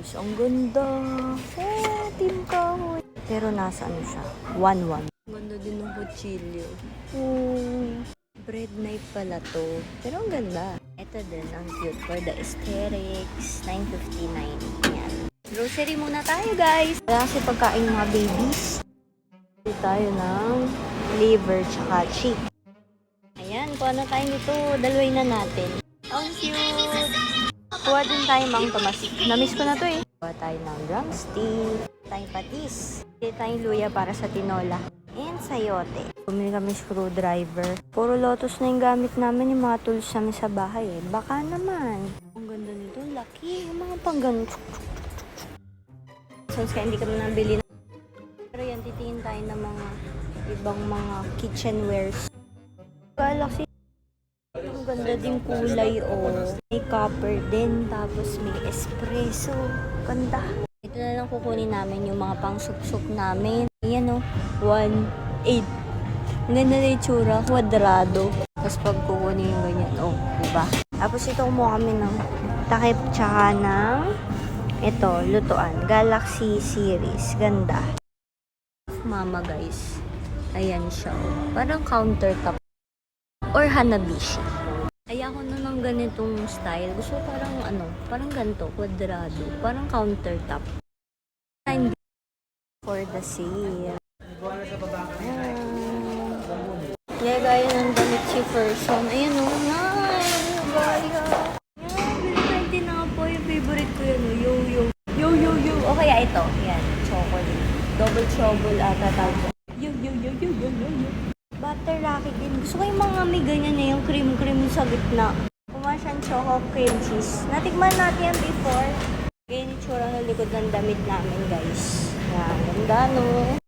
guys, ang ganda. Team Kahoy. Pero nasa ano siya? 1-1. Ang ganda din ng kutsilyo. Bread knife pala to. Pero ang ganda. Ito din, ang cute for the aesthetics. 9.59. Yan. Grocery muna tayo, guys. Wala kasi pagkain ng mga babies. Bili tayo ng liver tsaka chick. Ayan, kuha na tayo nito. Dalawin na natin. Ang cute! Kuha din tayo mang Tomas. Namiss ko na to eh. Kuha tayo ng drumstick. Tayong patis. Bili tayong luya para sa tinola. And sayote. Bumili kami screwdriver. Puro Lotus na yung gamit namin. Yung mga tools namin sa bahay eh. Baka naman. Ang ganda nito. Laki. Yung mga panggan. So, kaya hindi kami nabili na. Pero yan, titingin tayo ng mga ibang mga kitchenwares. Galaxy. Ang ganda din kulay, oh. May copper din, tapos may espresso. Ganda. Ito na lang kukunin namin yung mga pang-sup-sup namin. Ayan, oh. 1.8. Ang ganda na yung tsura. Kwadrado. Tapos pag kukunin yung ganyan, oh. Diba? Tapos ito kumuha kami ng takip tsaka ng ito, lutuan. Galaxy series. Ganda. Mama, guys. Ayan siya, oh. Parang countertop. Or Hanabishi. Kaya ako na ng ganitong style. Gusto ko parang parang ganito, kwadrado. Parang countertop. Time for the sale. Gaya ng damit si Person. Ayan o, gaya. Ayan, bili na po. Yung favorite ko yan o, yo-yo. Yo-yo-yo. O kaya ito, yan, chocolate. Double trouble ata tawag. Yo-yo-yo-yo-yo-yo. Butter rocket din. Gusto ko yung mga may ganyan na yung cream-cream sa gitna. Kumain siyang choco cream cheese. Natikman natin yan before. Ganyan yung tsura ng likod ng damit namin, guys. Yan, ganda no.